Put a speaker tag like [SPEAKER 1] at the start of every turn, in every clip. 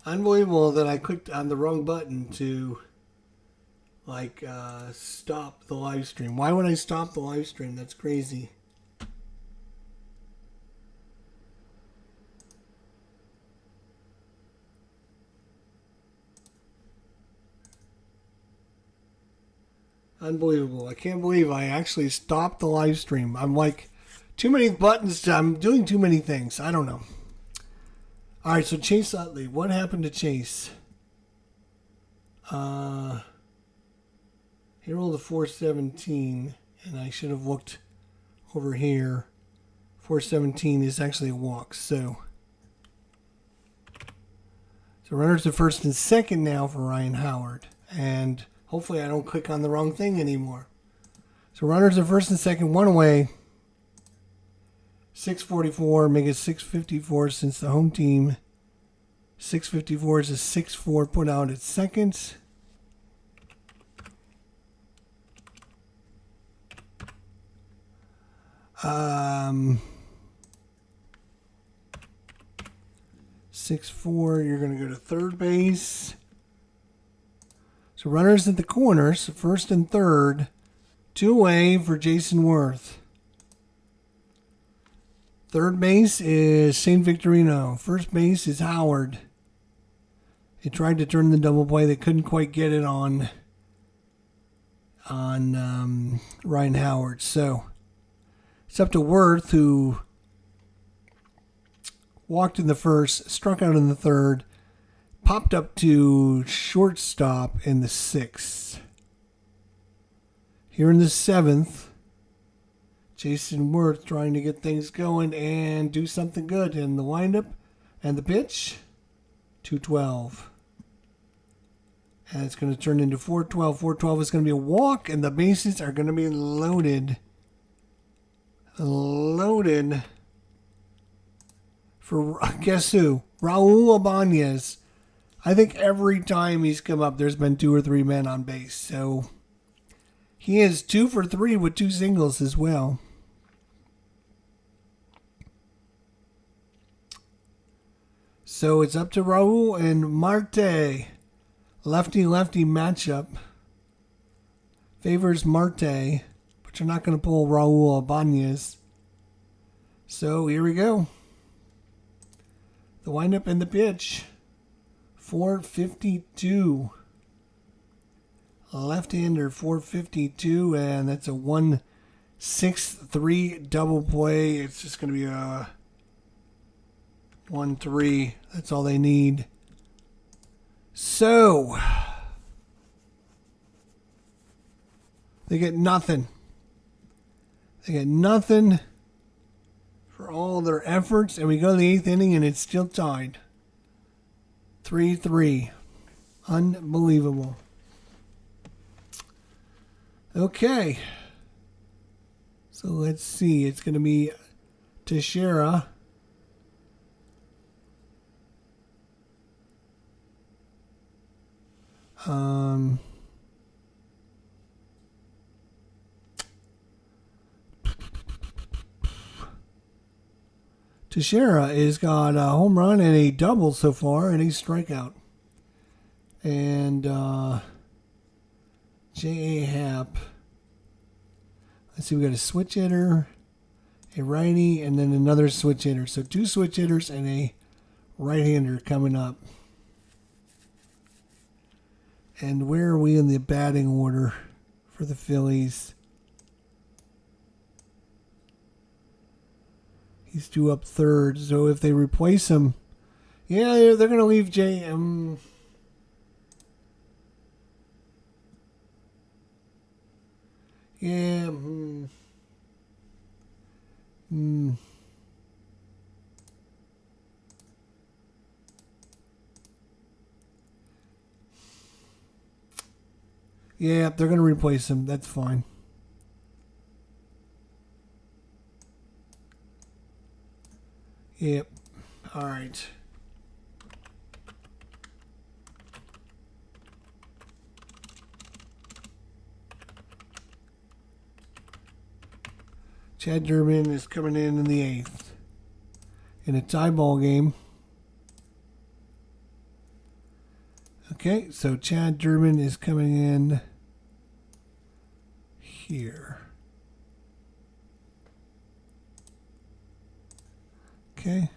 [SPEAKER 1] Unbelievable that I clicked on the wrong button to stop the live stream. Why would I stop the live stream? That's crazy. Unbelievable. I can't believe I actually stopped the live stream. I'm like, too many buttons. I'm doing too many things. I don't know. All right, so Chase Utley. What happened to Chase? He rolled a 417, and I should have looked over here. 417 is actually a walk, so runners at first and second now for Ryan Howard, and hopefully I don't click on the wrong thing anymore. So runners at first and second, one away. 644, make it 654 since the home team. 654 is a 6-4 put out at second. Um, 6-4, you're going to go to third base. So runners at the corners, first and third. Two away for Jason Worth. Third base is St. Victorino. First base is Howard. They tried to turn the double play. They couldn't quite get it on Ryan Howard. So it's up to Worth, who walked in the first, struck out in the third, popped up to shortstop in the sixth. Here in the seventh, Jason Worth trying to get things going and do something good. And the windup and the pitch, 212. And it's going to turn into 412. 412 is going to be a walk, and the bases are going to be loaded. Loaded for, guess who? Raul Ibanez. I think every time he's come up, there's been 2 or 3 men on base. So he is 2 for 3 with 2 singles as well. So it's up to Raul and Marte. Lefty-lefty matchup. Favors Marte, but you're not going to pull Raul Ibanez. So here we go. The windup and the pitch. 452. Left-hander 452, and that's a 1-6-3 double play. It's just going to be a 1-3. That's all they need. So they get nothing. They get nothing for all their efforts, and we go to the 8th inning, and it's still tied. 3-3. Unbelievable. Okay. So let's see. It's going to be Teixeira. Teixeira has got a home run and a double so far and a strikeout. And J.A. Happ. Let's see, we got a switch hitter, a righty, and then another switch hitter. So 2 switch hitters and a right-hander coming up. And where are we in the batting order for the Phillies? He's due up third, so if they replace him, yeah, they're going to leave J.M. Yeah. Yeah, they're going to replace him. That's fine. Yep. All right. Chad Durbin is coming in the 8th. In a tie ball game. Okay, so Chad Durbin is coming in here. Okay.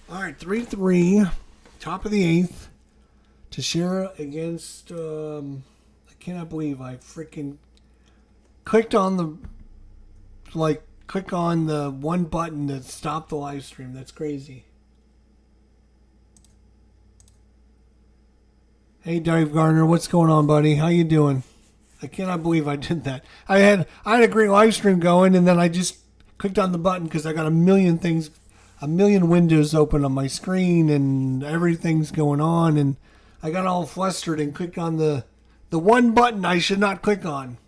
[SPEAKER 1] All right, 3-3, top of the 8th. Teixeira against, I cannot believe I freaking clicked on the, click on the one button that stopped the live stream. That's crazy. Hey, Dave Gardner, what's going on, buddy? How you doing? I cannot believe I did that. I had a great live stream going, and then I just clicked on the button because I got a million windows open on my screen, and everything's going on, and I got all flustered and clicked on the one button I should not click on.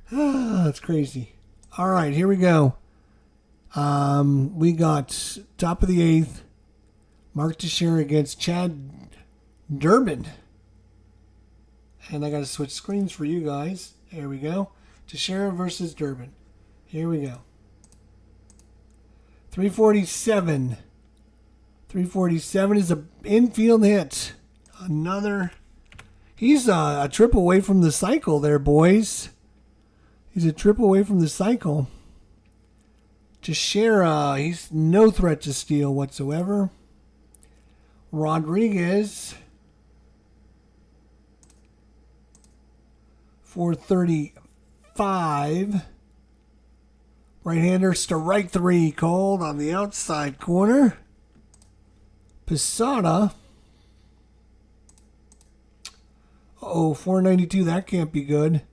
[SPEAKER 1] That's crazy. All right, here we go. We got top of the 8th, Mark Teixeira against Chad Durbin. And I got to switch screens for you guys. There we go. Teixeira versus Durbin. Here we go. 347. 347 is an infield hit. Another. He's a trip away from the cycle there, boys. He's a trip away from the cycle. Teixeira, he's no threat to steal whatsoever. Rodriguez. 435. Right-hander, strike 3 called on the outside corner. Posada. 492. That can't be good.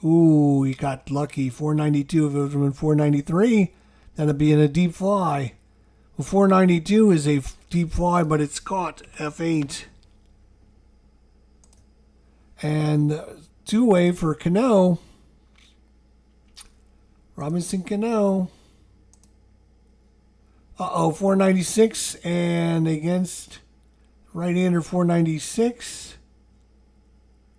[SPEAKER 1] Ooh, he got lucky. 492. If it was in 493, that'd be in a deep fly. Well, 492 is a deep fly, but it's caught. F8. And two-way for Cano. Robinson Cano. 496. And against right-hander 496.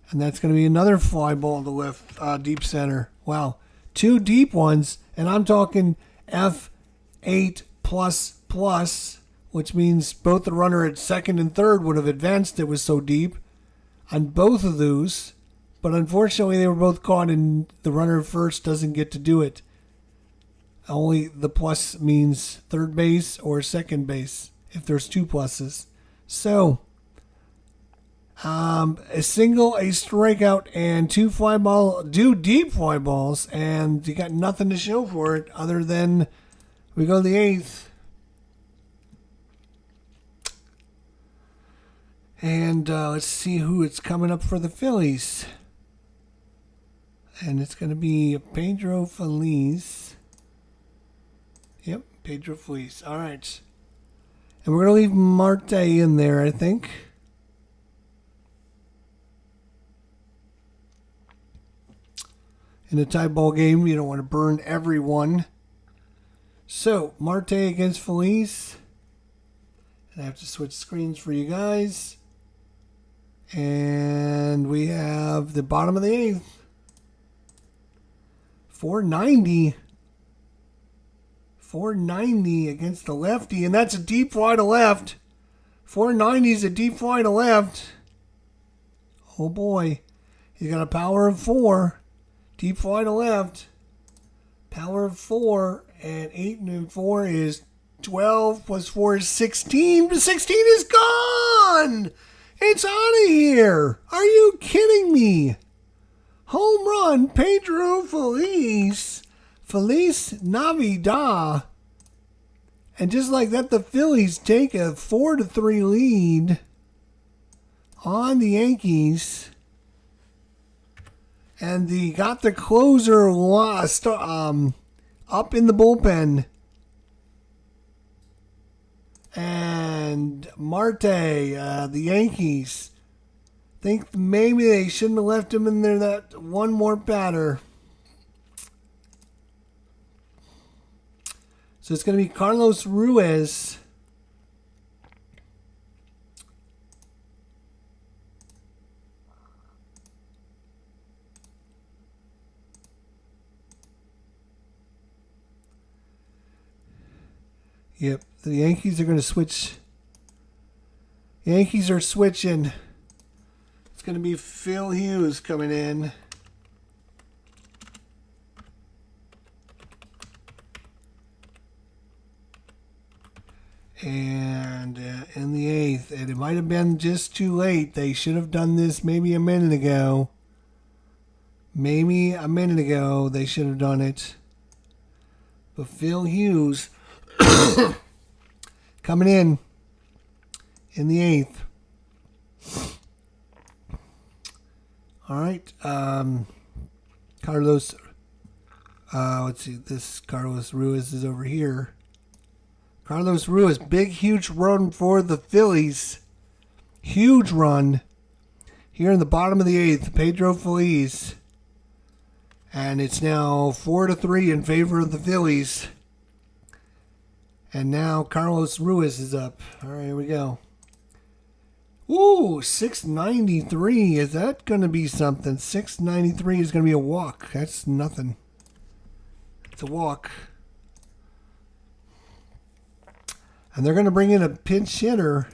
[SPEAKER 1] And that's going to be another fly ball to left deep center. Wow. 2 deep ones. And I'm talking F8++, which means both the runner at second and third would have advanced. It was so deep on both of those. But unfortunately, they were both caught, and the runner at first doesn't get to do it. Only the plus means third base or second base if there's 2 pluses. So, a single, a strikeout, and 2 deep fly balls, and you got nothing to show for it other than we go to the 8th. And let's see who it's coming up for the Phillies. And it's going to be Pedro Feliz. Yep, Pedro Feliz. All right. And we're going to leave Marte in there, I think. In a tie ball game, you don't want to burn everyone. So, Marte against Feliz. And I have to switch screens for you guys. And we have the bottom of the 8th. 490. 490 against the lefty, and that's a deep fly to left. 490 is a deep fly to left. Oh boy. He's got a power of 4. Deep fly to left. Power of 4, and 8 and 4 is 12 plus 4 is 16. But 16 is gone! It's out of here! Are you kidding me? Home run, Pedro Feliz. Feliz Navidad. And just like that, the Phillies take a 4-3 lead on the Yankees. And they got the closer up in the bullpen. And Marte, the Yankees, think maybe they shouldn't have left him in there that one more batter. So it's going to be Carlos Ruiz. Yep, the Yankees are going to switch. Yankees are switching. It's going to be Phil Hughes coming in. And in the 8th, and it might have been just too late. They should have done this maybe a minute ago. Maybe a minute ago they should have done it. But Phil Hughes coming in the 8th. All right. Carlos, let's see. This Carlos Ruiz is over here. Carlos Ruiz, big, huge run for the Phillies. Huge run here in the bottom of the 8th. Pedro Feliz. And it's now 4-3 in favor of the Phillies. And now Carlos Ruiz is up. All right, here we go. Ooh, 693. Is that going to be something? 693 is going to be a walk. That's nothing. It's a walk. And they're going to bring in a pinch hitter.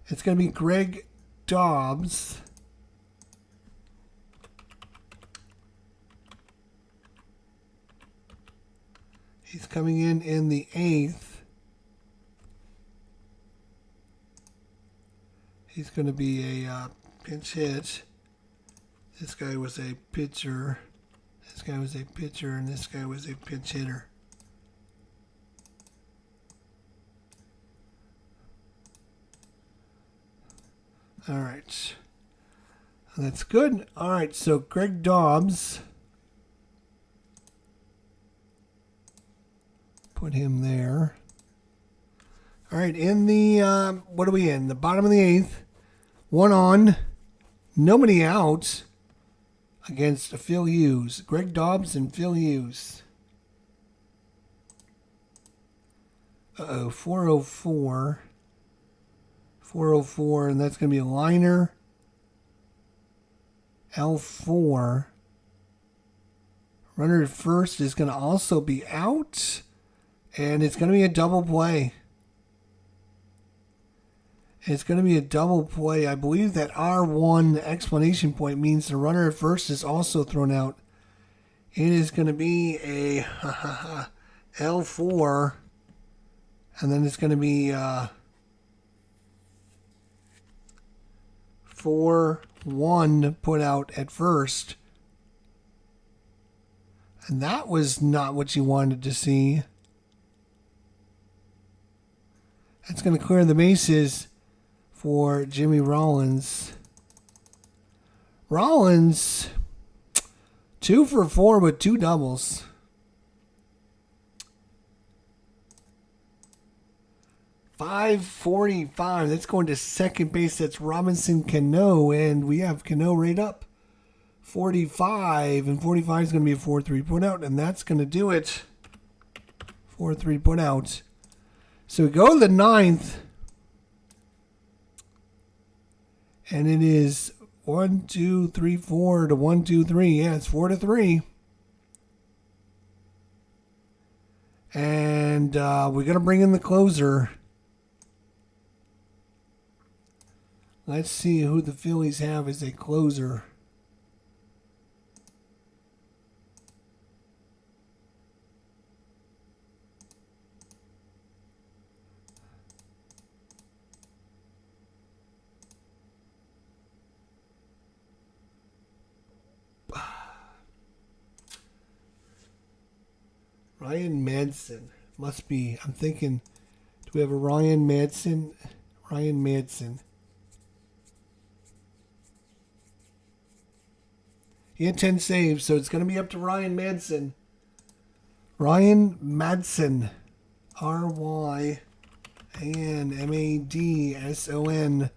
[SPEAKER 1] It's going to be Greg Dobbs. He's coming in the 8th. He's going to be a pinch hit. This guy was a pitcher. This guy was a pitcher, and this guy was a pinch hitter. All right. That's good. All right, so Greg Dobbs. Put him there. All right, in the, what are we in? The bottom of the 8th. 1 on. Nobody out against Phil Hughes. Greg Dobbs and Phil Hughes. 404. 404, and that's going to be a liner. L4. Runner at first is going to also be out. And it's going to be a double play. It's going to be a double play. I believe that R1 exclamation point means the runner at first is also thrown out. It is going to be a L4. And then it's going to be 4-1 put out at first. And that was not what you wanted to see. That's going to clear the bases for Jimmy Rollins. Rollins, 2 for 4 with 2 doubles. .545. That's going to second base. That's Robinson Cano, and we have Cano right up. 45, and 45 is going to be a 4-3 put out, and that's going to do it. 4-3 put out. So we go to the 9th, and it is 1, 2, 3, 4 to 1, 2, 3. Yeah, it's 4-3. And we're going to bring in the closer. Let's see who the Phillies have as a closer. Ryan Madsen. Must be. I'm thinking, do we have a Ryan Madsen? Ryan Madsen. He had 10 saves, so it's going to be up to Ryan Madsen. Ryan Madsen. R-Y-A-N-M-A-D-S-O-N.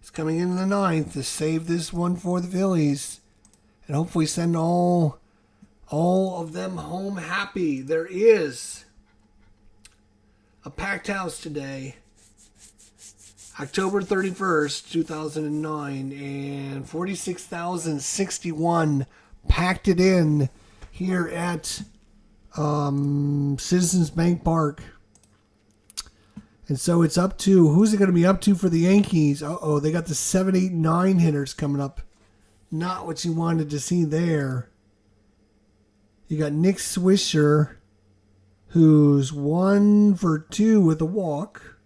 [SPEAKER 1] Is coming in the 9th to save this one for the Phillies. And hopefully send all of them home happy. There is a packed house today. October 31st, 2009, and 46,061 packed it in here at Citizens Bank Park. And so it's up to, who's it going to be up to for the Yankees? Uh-oh, they got the 7, 8, 9 hitters coming up. Not what you wanted to see there. You got Nick Swisher, who's 1 for 2 with a walk.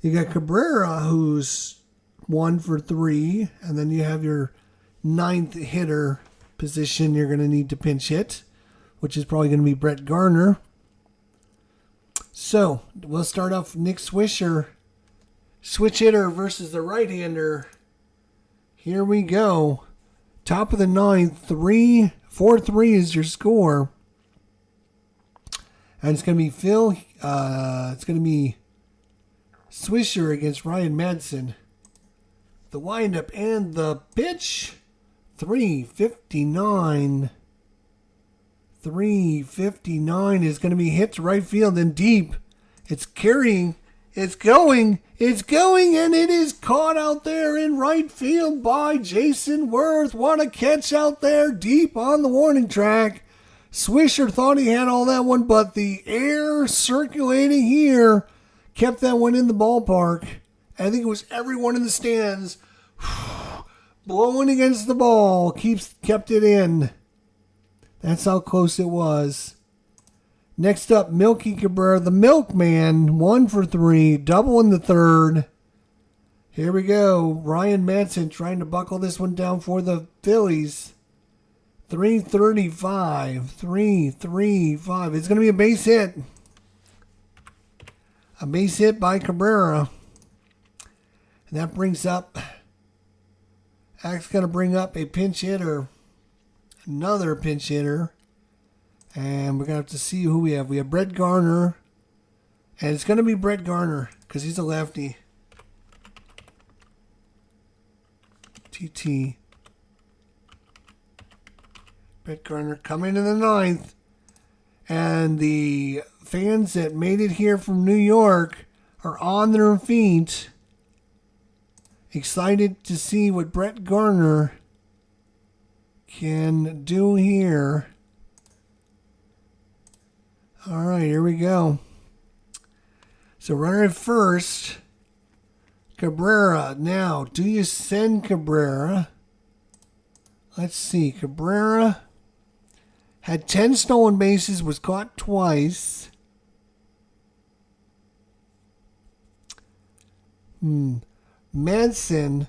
[SPEAKER 1] You got Cabrera, who's 1 for 3. And then you have your 9th hitter position you're going to need to pinch hit, which is probably going to be Brett Garner. So, we'll start off Nick Swisher, switch hitter versus the right-hander. Here we go. Top of the 9th, 4-3 is your score. And it's going to be it's going to be Swisher against Ryan Madsen. The windup and the pitch, 359. 359 is going to be hit to right field and deep. It's carrying. It's going, and it is caught out there in right field by Jason Worth. What a catch out there deep on the warning track. Swisher thought he had all that one, but the air circulating here kept that one in the ballpark. I think it was everyone in the stands blowing against the ball, kept it in. That's how close it was. Next up, Milky Cabrera, the Milkman, 1 for 3, double in the 3rd. Here we go. Ryan Madsen trying to buckle this one down for the Phillies. 335. 335. It's going to be a base hit. A base hit by Cabrera. And that brings up, that's going to bring up a pinch hitter. Another pinch hitter. And we're going to have to see who we have. We have Brett Garner. And it's going to be Brett Garner because he's a lefty. TT. Brett Garner coming in the 9th. And the fans that made it here from New York are on their feet. Excited to see what Brett Garner can do here. All right, here we go. So runner at first, Cabrera. Now, do you send Cabrera? Let's see. Cabrera had 10 stolen bases, was caught twice. Madsen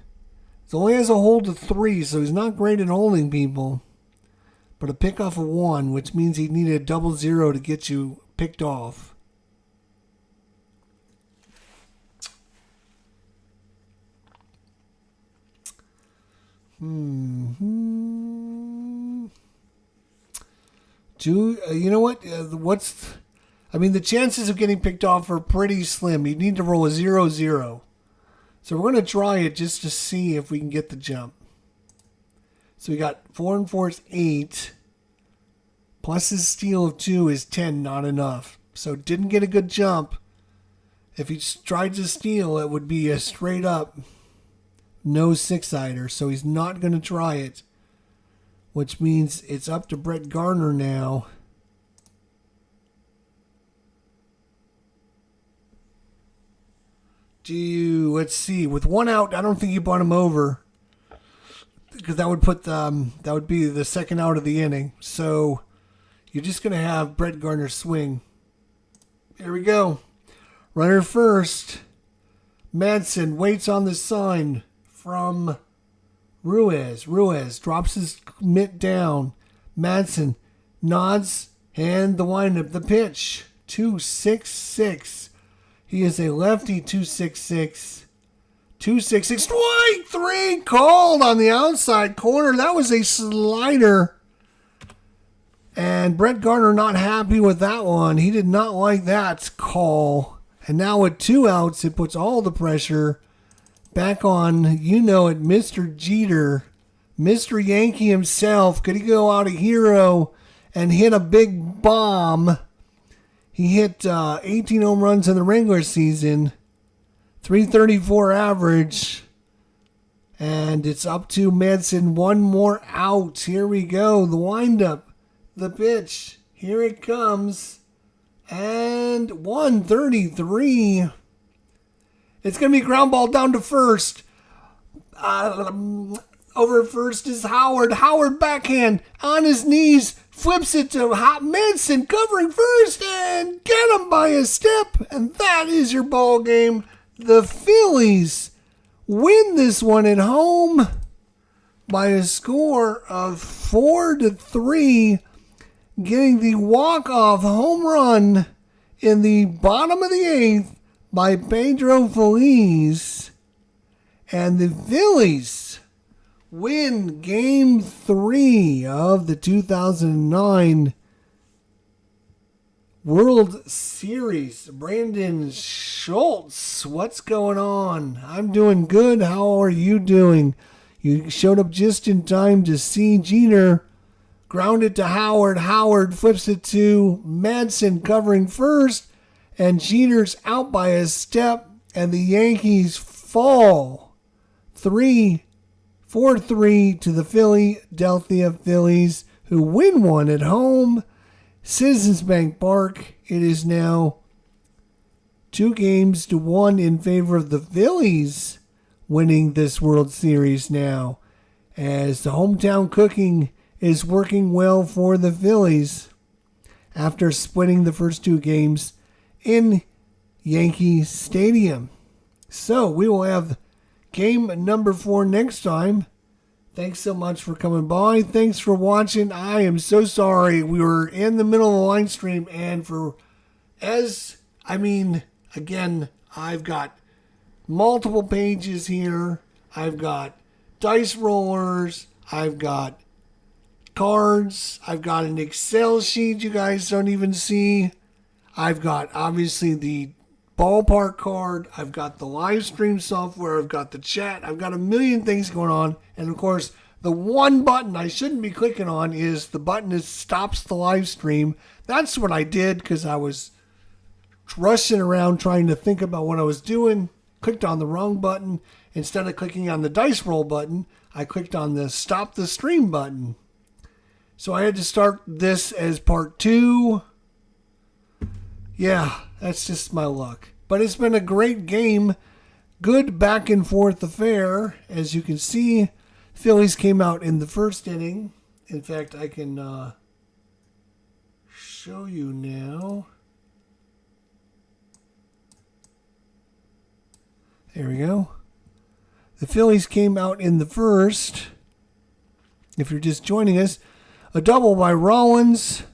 [SPEAKER 1] only has a hold of 3, so he's not great at holding people. But a pick off of 1, which means he needed a 0-0 to get you picked off. You know what? The chances of getting picked off are pretty slim. You need to roll a 0-0. So we're going to try it just to see if we can get the jump. So we got 4 and 4 is 8. Plus his steal of 2 is 10, not enough. So didn't get a good jump. If he tried to steal, it would be a straight up no 6-sider. So he's not going to try it. Which means it's up to Brett Garner now. Let's see. With 1 out, I don't think you bought him over. Because that would be the second out of the inning. So you're just going to have Brett Garner swing. Here we go. Runner first. Madsen waits on the sign from Ruiz. Ruiz drops his mitt down. Madsen nods and the windup, the pitch. 2-6-6. He is a lefty. 2-6-6. 2-6-6. Strike 3 called on the outside corner. That was a slider. And Brett Garner not happy with that one. He did not like that call. And now with 2 outs, it puts all the pressure back on, Mr. Jeter. Mr. Yankee himself. Could he go out a hero and hit a big bomb? He hit 18 home runs in the regular season. 334 average. And it's up to Madsen. 1 more out. Here we go. The windup. The pitch. Here it comes. And 133. It's going to be ground ball down to first. Over at first is Howard. Howard backhand on his knees. Flips it to Hot Manson covering first and get him by a step. And that is your ball game. The Phillies win this one at home by a score of 4-3, getting the walk-off home run in the bottom of the 8th by Pedro Feliz. And the Phillies win Game 3 of the 2009 World Series. Brandon Schultz, what's going on? I'm doing good. How are you doing? You showed up just in time to see Jeter ground it to Howard. Howard flips it to Madsen covering first, and Jeter's out by a step, and the Yankees fall 4-3 to the Philadelphia Phillies, who win one at home. Citizens Bank Park. It is now 2-1 in favor of the Phillies winning this World Series now, as the hometown cooking is working well for the Phillies after splitting the first 2 games in Yankee Stadium. So we will have game number 4 next time. Thanks so much for coming by. Thanks for watching. I am so sorry. We were in the middle of the line stream, and again, I've got multiple pages here. I've got dice rollers. I've got cards. I've got an Excel sheet you guys don't even see. I've got, obviously, the ballpark card. I've got the live stream software. I've got the chat. I've got a million things going on. And, of course, the one button I shouldn't be clicking on is the button that stops the live stream. That's what I did because I was rushing around trying to think about what I was doing. Clicked on the wrong button. Instead of clicking on the dice roll button, I clicked on the stop the stream button. So I had to start this as part 2. Yeah, that's just my luck. But it's been a great game. Good back and forth affair. As you can see, Phillies came out in the first inning. In fact, I can show you now. There we go. The Phillies came out in the first. If you're just joining us, a double by Rollins.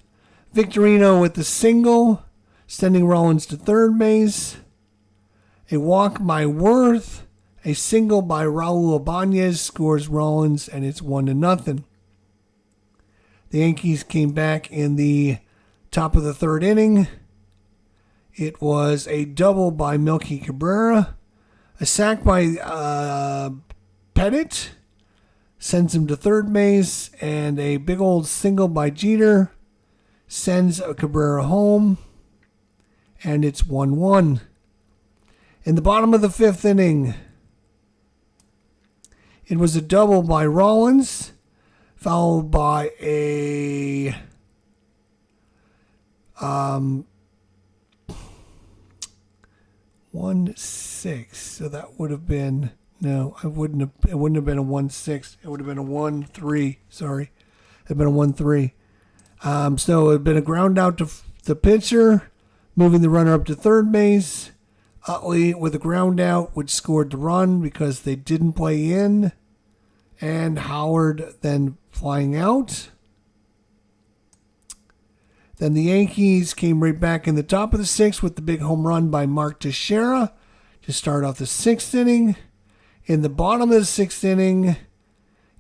[SPEAKER 1] Victorino with the single, sending Rollins to third base. A walk by Worth. A single by Raul Ibanez scores Rollins, and it's 1-0. The Yankees came back in the top of the third inning. It was a double by Melky Cabrera. A sack by Pettit sends him to third base, and a big old single by Jeter sends Cabrera home, and it's 1-1. In the bottom of the 5th inning, it was a double by Rollins, followed by a 1-6. So that would have been, no, it wouldn't have been a 1-6. It would have been a 1-3. Sorry. It would have been a 1-3. So it had been a ground out to the pitcher, moving the runner up to third base. Utley with a ground out, which scored the run because they didn't play in. And Howard then flying out. Then the Yankees came right back in the top of the 6th with the big home run by Mark Teixeira to start off the 6th inning. In the bottom of the 6th inning,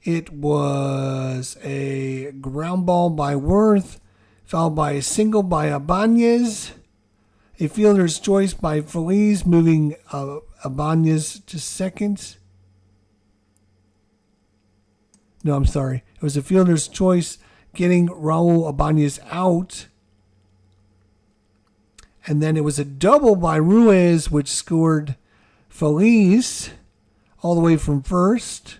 [SPEAKER 1] it was a ground ball by Worth, followed by a single by Ibanez. A fielder's choice by Feliz, moving Ibanez to second. No, I'm sorry. It was a fielder's choice getting Raul Ibanez out. And then it was a double by Ruiz, which scored Feliz all the way from first.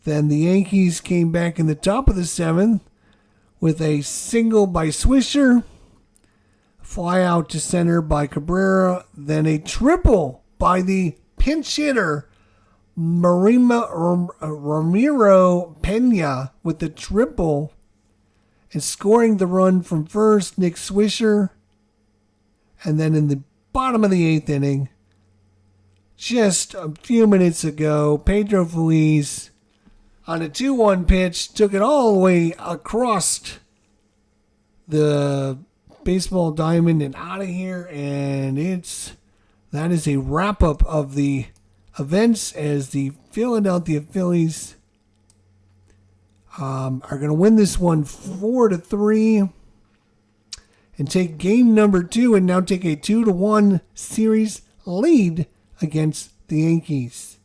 [SPEAKER 1] Then the Yankees came back in the top of the 7th with a single by Swisher. Fly out to center by Cabrera. Then a triple by the pinch hitter, Ramiro Pena, with the triple. And scoring the run from first, Nick Swisher. And then in the bottom of the 8th inning, just a few minutes ago, Pedro Feliz on a 2-1 pitch took it all the way across the baseball diamond and out of here. And that is a wrap-up of the events as the Philadelphia Phillies are going to win this one 4-3 and take game number 2 and now take a 2-1 series lead against the Yankees.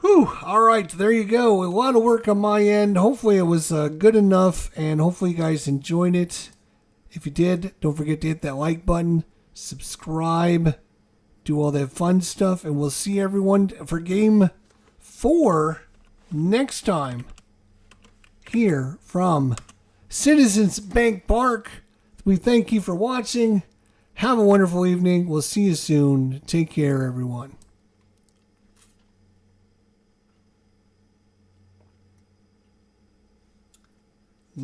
[SPEAKER 1] Whew, all right, there you go. A lot of work on my end. Hopefully it was good enough, and hopefully you guys enjoyed it. If you did, don't forget to hit that like button, subscribe, do all that fun stuff, and we'll see everyone for game 4 next time here from Citizens Bank Park. We thank you for watching. Have a wonderful evening. We'll see you soon. Take care, everyone.